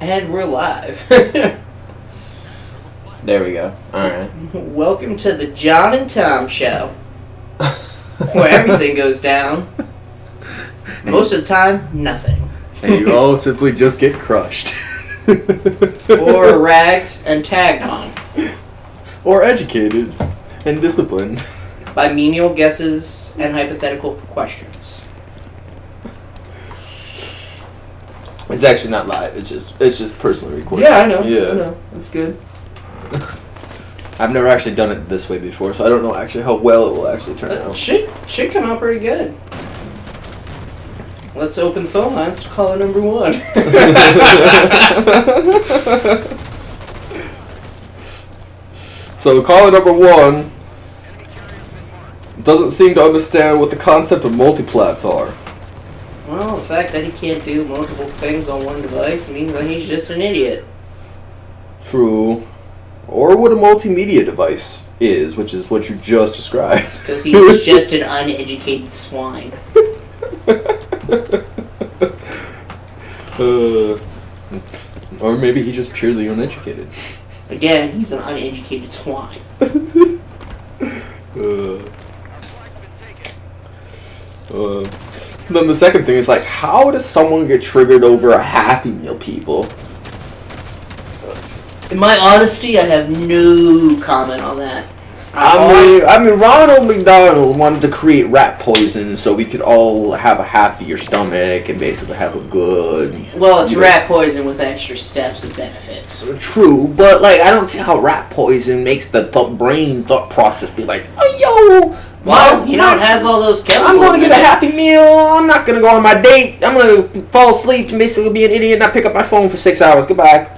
And we're live. There we go. Alright. Welcome to the John and Tom Show. Where everything goes down. Most of the time, nothing. And you all simply just get crushed. Or ragged and tagged on. Or educated and disciplined. By menial guesses and hypothetical questions. It's actually not live. It's just personally recorded. Yeah, I know. Yeah. I know. It's good. I've never actually done it this way before, so I don't know actually how well it will actually turn out. Should come out pretty good. Let's open the phone lines to caller number 1. So caller number 1 doesn't seem to understand what the concept of multiplats are. Well, the fact that he can't do multiple things on one device means that he's just an idiot. True. Or what a multimedia device is, which is what you just described. Because he's just an uneducated swine. Or maybe he's just purely uneducated. Again, he's an uneducated swine. Then the second thing is like, how does someone get triggered over a Happy Meal, people? In my honesty, I have no comment on that. I mean, Ronald McDonald wanted to create rat poison so we could all have a happier stomach and basically have a good... Well, it's rat poison with extra steps and benefits. True, but like, I don't see how rat poison makes the brain thought process be like, oh, yo... Well, it has all those chemicals. I'm going to get a Happy Meal. I'm not going to go on my date. I'm going to fall asleep and basically be an idiot and not pick up my phone for 6 hours. Goodbye.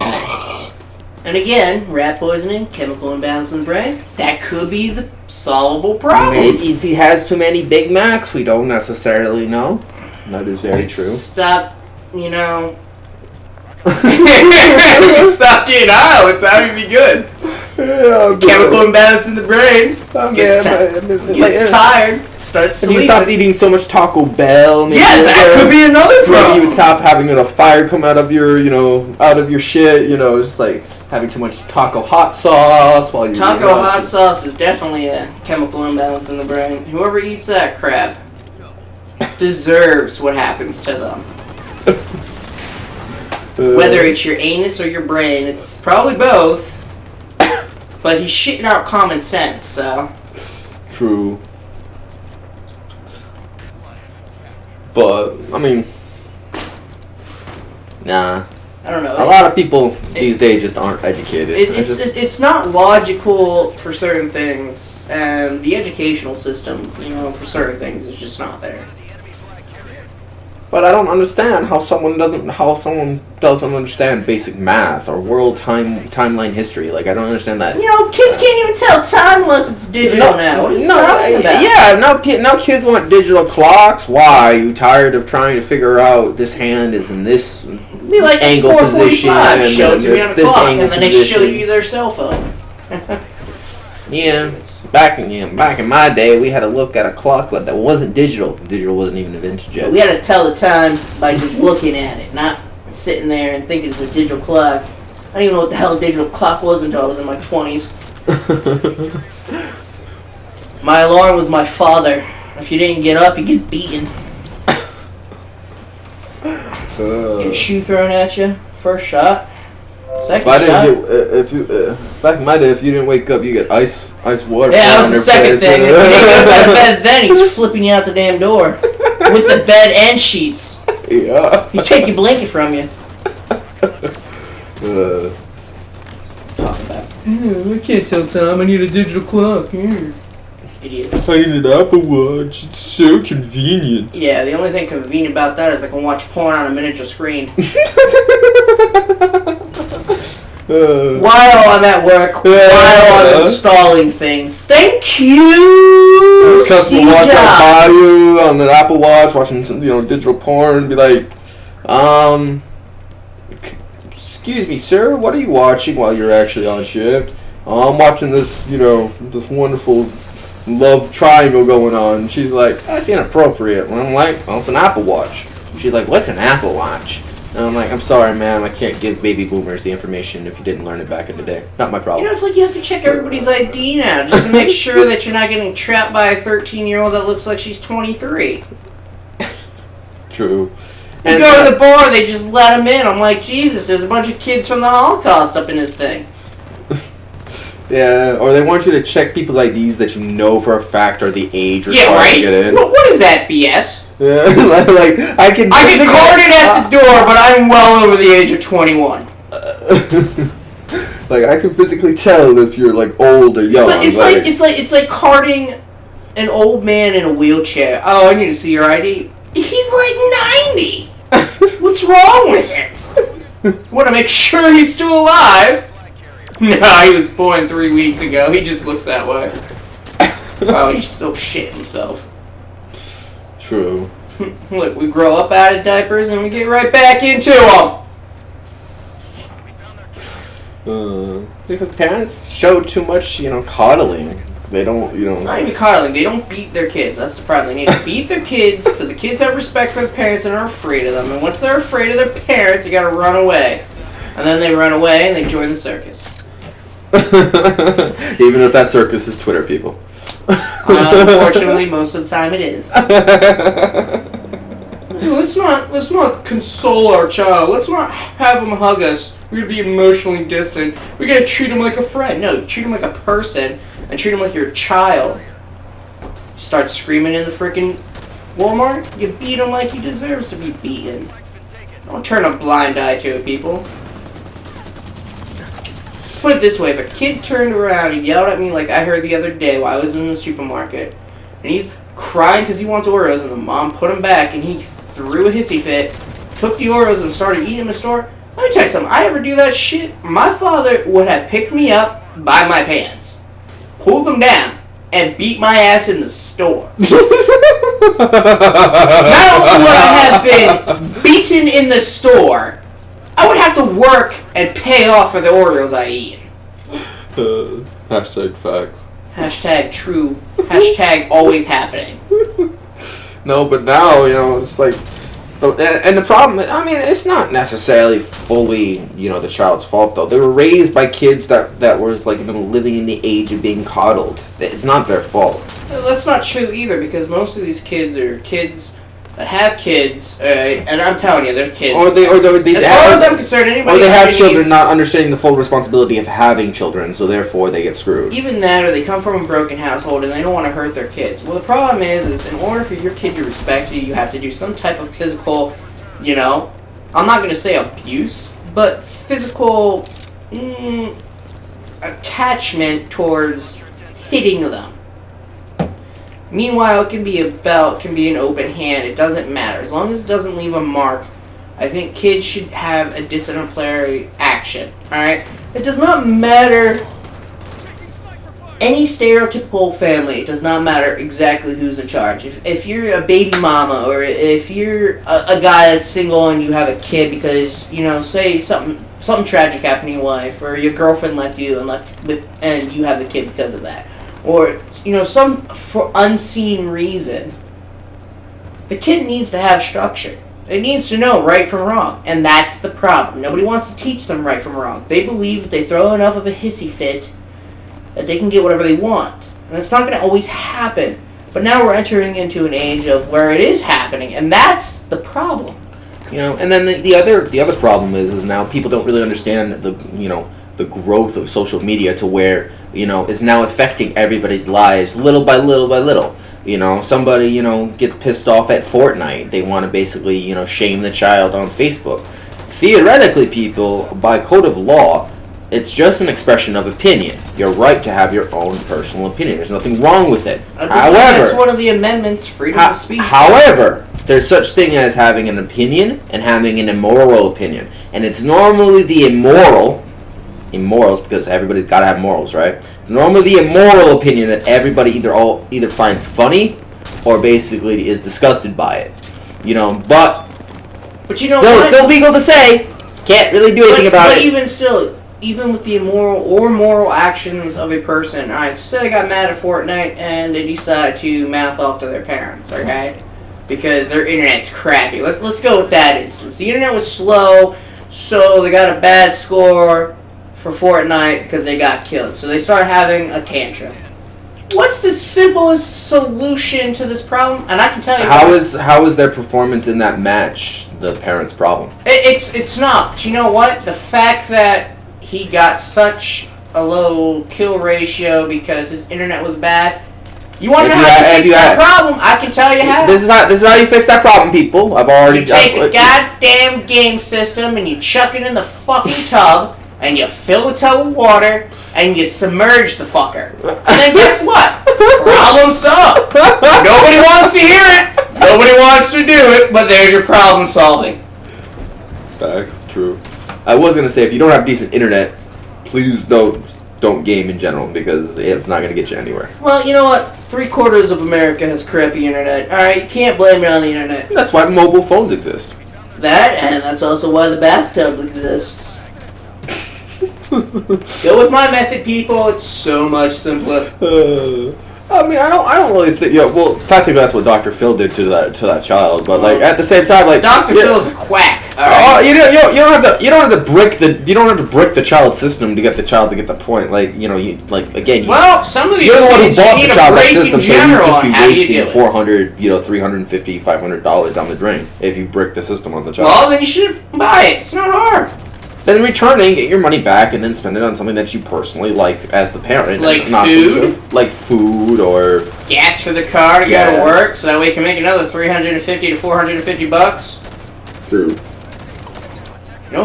And again, rat poisoning, chemical imbalance in the brain, that could be the solvable problem. Maybe he has too many Big Macs. We don't necessarily know. That is very true. Stop, Stop getting high. It's having me good. Yeah, chemical imbalance in the brain. Gets tired. Starts sleeping. If you stopped eating so much Taco Bell. That could be another problem. Maybe you would stop having a fire come out of your, out of your shit. It's just like having too much taco hot sauce while you're Taco hot sauce is definitely a chemical imbalance in the brain. Whoever eats that crap deserves what happens to them. Whether it's your anus or your brain, it's probably both. But he's shitting out common sense, so... True. But, I mean... Nah. I don't know. A lot of people these days just aren't educated. It's not logical for certain things, and the educational system, for certain things is just not there. But I don't understand how someone doesn't understand basic math or world timeline history. Like, I don't understand that. Kids can't even tell time unless it's digital now. Now kids want digital clocks. Why? Are you tired of trying to figure out this hand is in this angle position? Show it to me on the clock, and then they show you their cell phone. Yeah. Back in my day, we had to look at a clock that wasn't digital. Digital wasn't even invented yet. We had to tell the time by just looking at it, not sitting there and thinking it's a digital clock. I didn't even know what the hell a digital clock was until I was in my 20s. My alarm was my father. If you didn't get up, you get beaten. Get a shoe thrown at you. First shot. Second shot. Back in my day, if you didn't wake up, you get ice water. Yeah, that was the second thing. If you didn't get up out of bed, then he's flipping you out the damn door with the bed and sheets. Yeah. He take your blanket from you. I can't tell time. I need a digital clock. Idiots. I need an Apple Watch. It's so convenient. Yeah, the only thing convenient about that is I can watch porn on a miniature screen. While I'm at work, while I'm installing things. Thank you, Steve Jobs. Buy you on the Apple Watch, watching some digital porn, and be like, excuse me, sir, what are you watching while you're actually on shift? I'm watching this, this wonderful love triangle going on. And she's like, that's inappropriate. And I'm like, well, it's an Apple Watch. She's like, what's an Apple Watch? And I'm like, I'm sorry, ma'am, I can't give baby boomers the information if you didn't learn it back in the day. Not my problem. You know, it's like you have to check everybody's ID now just to make sure that you're not getting trapped by a 13-year-old that looks like she's 23. True. You go to the bar, they just let him in. I'm like, Jesus, there's a bunch of kids from the Holocaust up in this thing. Yeah, or they want you to check people's IDs that you know for a fact are the age required Yeah, right? to get in. What is that BS? Yeah, like I get carded at the door, but I'm well over the age of 21. Like I can physically tell if you're like old or young. It's like carding an old man in a wheelchair. Oh, I need to see your ID. He's like 90. What's wrong with him? Want to make sure he's still alive? No, he was born 3 weeks ago. He just looks that way. Oh, he's still shit himself. True. Look, we grow up out of diapers and we get right back into them. Because parents show too much, coddling. They don't, It's not even coddling. They don't beat their kids. That's the problem. They need to beat their kids so the kids have respect for their parents and are afraid of them. And once they're afraid of their parents, you gotta run away. And then they run away and they join the circus. Even if that circus is Twitter people. Unfortunately, most of the time it is. Let's not console our child. Let's not have him hug us. We're gonna be emotionally distant. We gotta treat him like a friend. No, treat him like a person and treat him like your child. Start screaming in the freaking Walmart. You beat him like he deserves to be beaten. Don't turn a blind eye to it, people. Let's put it this way, if a kid turned around and yelled at me like I heard the other day while I was in the supermarket, and he's crying because he wants Oreos, and the mom put him back, and he threw a hissy fit, took the Oreos and started eating them in the store, let me tell you something, I ever do that shit, my father would have picked me up by my pants, pulled them down, and beat my ass in the store. Not only would I have been beaten in the store, I would have to work and pay off for the Oreos I eat. Hashtag facts. Hashtag true. Hashtag always happening. No, but now, it's like... And the problem, it's not necessarily fully, the child's fault, though. They were raised by kids that was, living in the age of being coddled. It's not their fault. That's not true either, because most of these kids are kids that have kids, and I'm telling you, they're kids. Or they as far as I'm concerned, anybody... Or they have children not understanding the full responsibility of having children, so therefore they get screwed. Even that, or they come from a broken household and they don't want to hurt their kids. Well, the problem is in order for your kid to respect you, you have to do some type of physical, I'm not going to say abuse, but physical attachment towards hitting them. Meanwhile, it can be a belt, can be an open hand, it doesn't matter. As long as it doesn't leave a mark, I think kids should have a disciplinary action, alright? It does not matter any stereotypical family, it does not matter exactly who's in charge. If you're a baby mama, or if you're a guy that's single and you have a kid because, say something tragic happened to your wife, or your girlfriend left you and you have the kid because of that. Or, some for unseen reason. The kid needs to have structure. It needs to know right from wrong. And that's the problem. Nobody wants to teach them right from wrong. They believe if they throw enough of a hissy fit that they can get whatever they want. And it's not going to always happen. But now we're entering into an age of where it is happening. And that's the problem. And then the other problem is now people don't really understand the growth of social media to where, it's now affecting everybody's lives little by little by little. Somebody, gets pissed off at Fortnite. They want to basically, shame the child on Facebook. Theoretically, people, by code of law, it's just an expression of opinion. You're right to have your own personal opinion. There's nothing wrong with it. However, that's one of the amendments, freedom of speech. However, there's such thing as having an opinion and having an immoral opinion. And it's normally the immorals, because everybody's got to have morals, right? It's normally the immoral opinion that everybody either finds funny or basically is disgusted by it. But still legal to say. Can't really do anything about it. But even still, even with the immoral or moral actions of a person, alright, say they got mad at Fortnite and they decide to mouth off to their parents, okay? Because their internet's crappy. Let's go with that instance. problems. The internet was slow, so they got a bad score for Fortnite because they got killed. So they start having a tantrum. What's the simplest solution to this problem? And I can tell you how is their performance in that match the parents' problem? It's not. But you know what? The fact that he got such a low kill ratio because his internet was bad. You want to know how to fix that problem? I can tell you how. This is how you fix that problem, people. You take the goddamn game system and you chuck it in the fucking tub and you fill the tub with water and you submerge the fucker. And then guess what? Problem solved. Nobody wants to hear it. Nobody wants to do it, but there's your problem solving. Facts. True. I was gonna say, if you don't have decent internet, please don't game in general, because it's not gonna get you anywhere. Well, you know what? 3/4 of America has crappy internet. Alright, you can't blame it on the internet. That's why mobile phones exist. That, and that's also why the bathtub exists. Go with my method, people. It's so much simpler. I mean, I don't really think. Yeah, well, technically that's what Dr. Phil did to that child, but like at the same time, like Dr. Phil's a quack. Right? You don't have to brick the child's system to get the child to get the point. Like Well, some of these you're the one who bought the child that system, so you just be wasting $400, $350, $500 down the drain if you brick the system on the child. Well, then you should buy it. It's not hard. Then returning, get your money back, and then spend it on something that you personally like as the parent. Like not food? Like food or gas for the car to go to work, so that we can make another $350 to $450. True.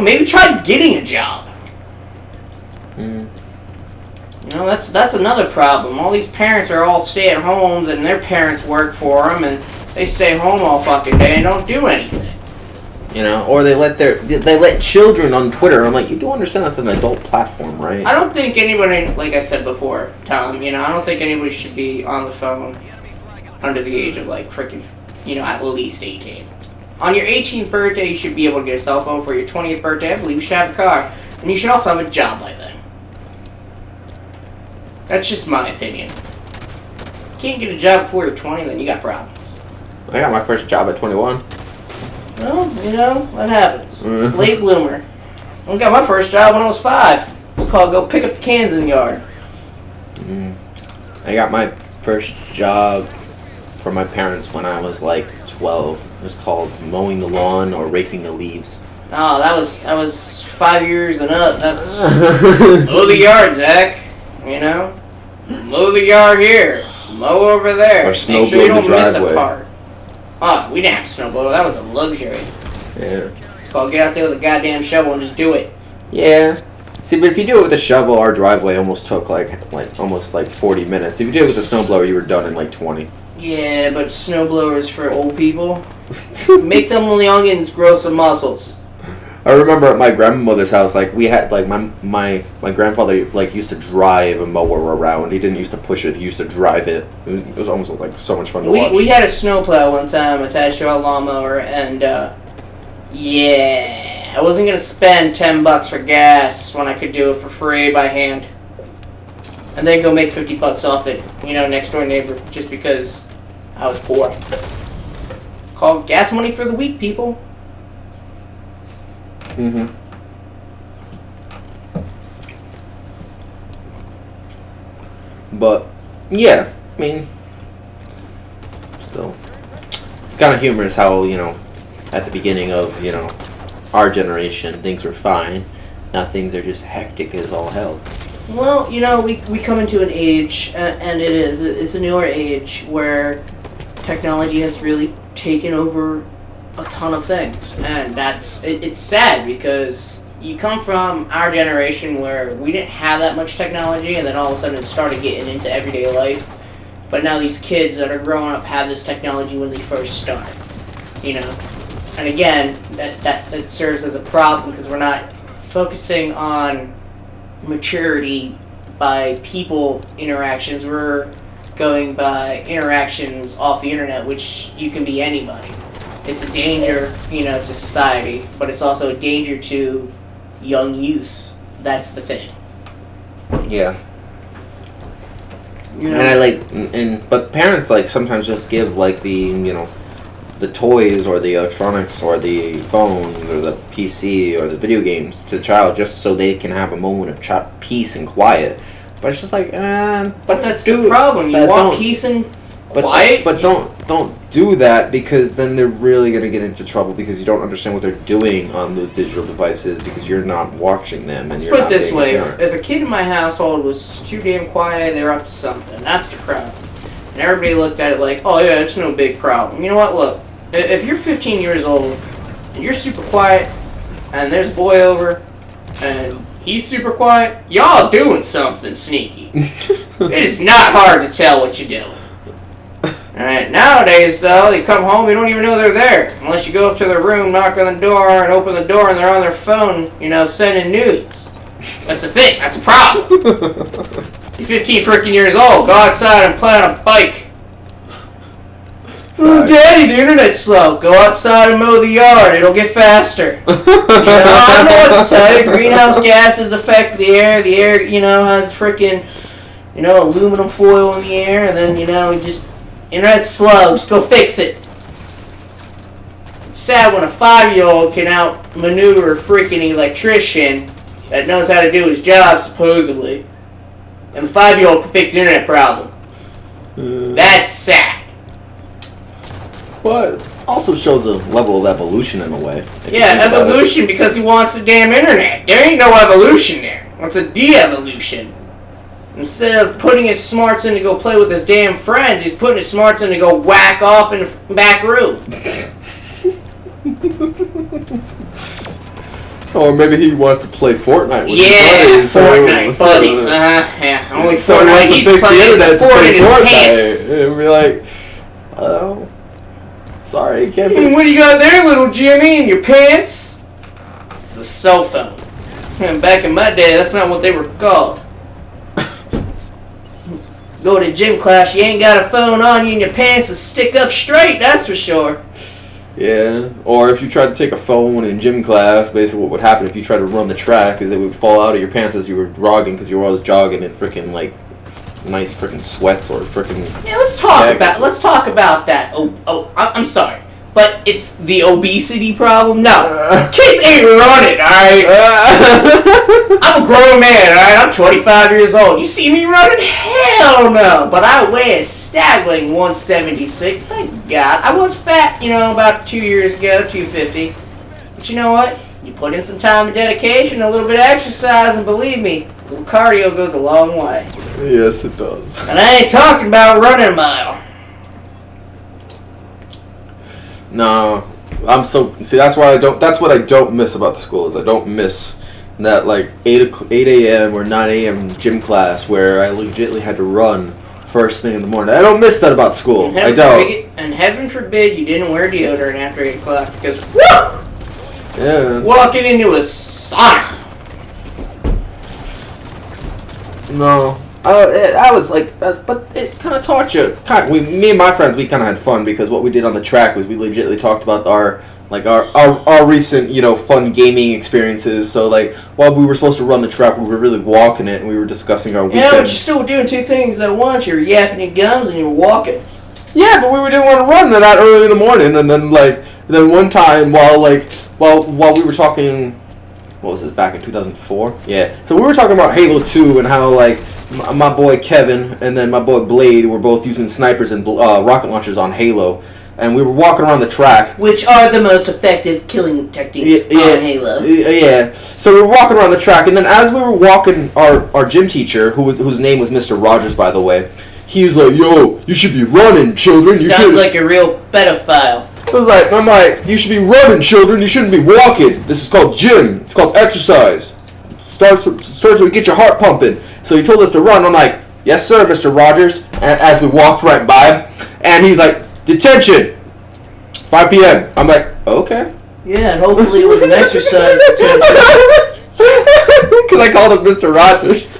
Maybe try getting a job. That's another problem. All these parents are all stay-at-homes, and their parents work for them, and they stay home all fucking day and don't do anything. Or they let children on Twitter. I'm like, you do understand that's an adult platform, right? I don't think anybody, like I said before, Tom, I don't think anybody should be on the phone under the age of at least 18. On your 18th birthday, you should be able to get a cell phone. For your 20th birthday, I believe you should have a car. And you should also have a job by then. That's just my opinion. If you can't get a job before you're 20, then you got problems. I got my first job at 21. Well, that happens. Late bloomer. I got my first job when I was 5. It's called go pick up the cans in the yard. I got my first job from my parents when I was like 12. It was called mowing the lawn or raking the leaves. Oh, that was 5 years and up. That's mow the yard, Zach. Mow the yard here. Mow over there. Or snow Make sure you don't the driveway. miss a part. Oh, we didn't have snowblower. That was a luxury. Yeah. It's called get out there with a goddamn shovel and just do it. Yeah. See, but if you do it with a shovel, our driveway almost took almost 40 minutes. If you did it with a snowblower, you were done in 20. Yeah, but snowblowers for old people. Make them youngins grow some muscles. I remember at my grandmother's house, we had my grandfather used to drive a mower around. He didn't used to push it; he used to drive it. It was almost so much fun to watch. We had a snowplow one time attached to our lawnmower, and I wasn't gonna spend $10 for gas when I could do it for free by hand, and then go make $50 off it. Next door neighbor, just because I was poor. Called gas money for the weak, people. But yeah, I mean, still, it's kind of humorous how at the beginning of our generation things were fine. Now things are just hectic as all hell. Well, we come into an age, and it's a newer age where technology has really taken over a ton of things, and it's sad because you come from our generation where we didn't have that much technology, and then all of a sudden it started getting into everyday life. But now these kids that are growing up have this technology when they first start, And again, that serves as a problem because we're not focusing on maturity by people interactions. We're going by interactions off the internet, which you can be anybody. It's a danger, to society, but it's also a danger to young youth. That's the thing. Yeah. And but parents sometimes just give the the toys or the electronics or the phones or the PC or the video games to the child just so they can have a moment of peace and quiet. But it's just like, but that's the problem. You want peace and quiet, but don't do that, because then they're really gonna get into trouble because you don't understand what they're doing on those digital devices because you're not watching them. And you're put it this way: if a kid in my household was too damn quiet, they're up to something. That's the problem. And everybody looked at it like, oh yeah, it's no big problem. You know what? Look, if you're 15 years old and you're super quiet, and there's a boy over, and he's super quiet, y'all doing something sneaky. It is not hard to tell what you're doing. Alright, nowadays though, they come home, you don't even know they're there. Unless you go up to their room, knock on the door, and open the door, and they're on their phone, sending nudes. That's a thing. That's a problem. You're 15 freaking years old. Go outside and play on a bike. Oh, Daddy, the internet's slow. Go outside and mow the yard. It'll get faster. I don't know what to tell you. Greenhouse gases affect the air. The air, has freaking, aluminum foil in the air. And then, internet's slow. Just go fix it. It's sad when a 5-year-old can outmaneuver a freaking electrician that knows how to do his job, supposedly. And the 5-year-old can fix the internet problem. That's sad. But it also shows a level of evolution in a way. Yeah, evolution because he wants the damn internet. There ain't no evolution there. It's a de-evolution. Instead of putting his smarts in to go play with his damn friends, he's putting his smarts in to go whack off in the back room. Or maybe he wants to play Fortnite with his buddies. Fortnite buddies. Yeah, only so Fortnite. He's He's playing the Fortnite in his pants. And be like, oh, sorry, can't be. What do you got there, little Jimmy, in your pants? It's a cell phone. And back in my day, that's not what they were called. Go to gym class, you ain't got a phone on you and your pants to stick up straight, that's for sure. Yeah, or if you tried to take a phone in gym class, basically what would happen if you tried to run the track is it would fall out of your pants as you were jogging because you were always jogging in freaking nice freaking sweats or freaking. Yeah, let's talk about that. I'm sorry, but it's the obesity problem. No, kids ain't running. All right, I'm a grown man. All right, I'm 25 years old. You see me running? Hell no. But I weigh a staggering 176. Thank God. I was fat, about 2 years ago, 250. But you know what? You put in some time and dedication, a little bit of exercise, and believe me, a little cardio goes a long way. Yes, it does. And I ain't talking about running a mile. No, that's what I don't miss about the school is I don't miss that 8 a.m. or 9 a.m. gym class where I legitimately had to run first thing in the morning. I don't miss that about school. I don't. And heaven forbid you didn't wear deodorant after 8 o'clock because woo! Yeah. Walking into a sauna. No. But it kind of taught you. Me and my friends, we kind of had fun because what we did on the track was we legitimately talked about our recent, fun gaming experiences. So, while we were supposed to run the track, we were really walking it, and we were discussing our weekend. Yeah, but you're still doing two things at once. You're yapping your gums and you're walking. Yeah, but we didn't want to run that early in the morning, and then one time while we were talking, what was it, back in 2004? Yeah. So we were talking about Halo 2 and how my boy Kevin and then my boy Blade were both using snipers and rocket launchers on Halo. And we were walking around the track. Which are the most effective killing techniques on Halo. Yeah. So we were walking around the track, and then as we were walking, our gym teacher, whose name was Mr. Rogers, by the way, he was like, yo, you should be running, children. Sounds like a real pedophile. I'm like, you should be running, children. You shouldn't be walking. This is called gym. It's called exercise. Starts to get your heart pumping. So he told us to run. I'm like, yes, sir, Mr. Rogers. And as we walked right by, and he's like, detention, 5 p.m. I'm like, okay. Yeah, and hopefully it was an exercise because I called him Mr. Rogers.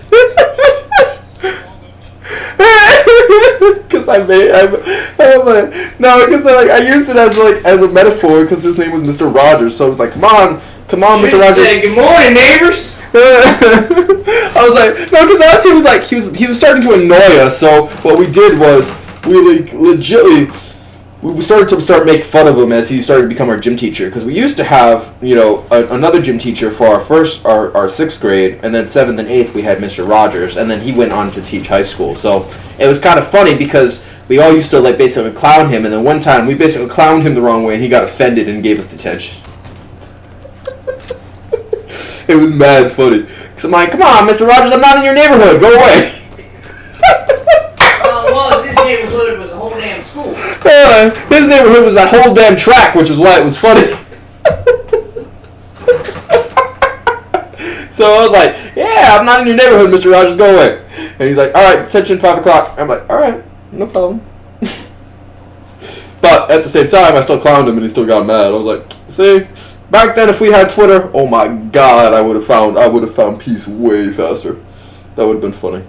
Because I used it as a metaphor because his name was Mr. Rogers. So I was like, come on, Mr. Rogers. Say good morning, neighbors. I was like, no, because he was starting to annoy us. So what we did was we legitimately we started to make fun of him as he started to become our gym teacher, because we used to have, you know, another gym teacher for our 6th grade, and then 7th and 8th we had Mr. Rogers, and then he went on to teach high school. So it was kind of funny because we all used to like basically clown him, and then one time we basically clowned him the wrong way, and he got offended and gave us detention. It was mad funny. Cause I'm like, come on, Mr. Rogers, I'm not in your neighborhood. Go away. Well, his neighborhood was a whole damn school. His neighborhood was that whole damn track, which was why it was funny. So I was like, yeah, I'm not in your neighborhood, Mr. Rogers, go away. And he's like, all right, detention, 5 o'clock. I'm like, all right, no problem. But at the same time, I still clowned him and he still got mad. I was like, see, back then if we had Twitter, oh my God, I would have found peace way faster. That would have been funny.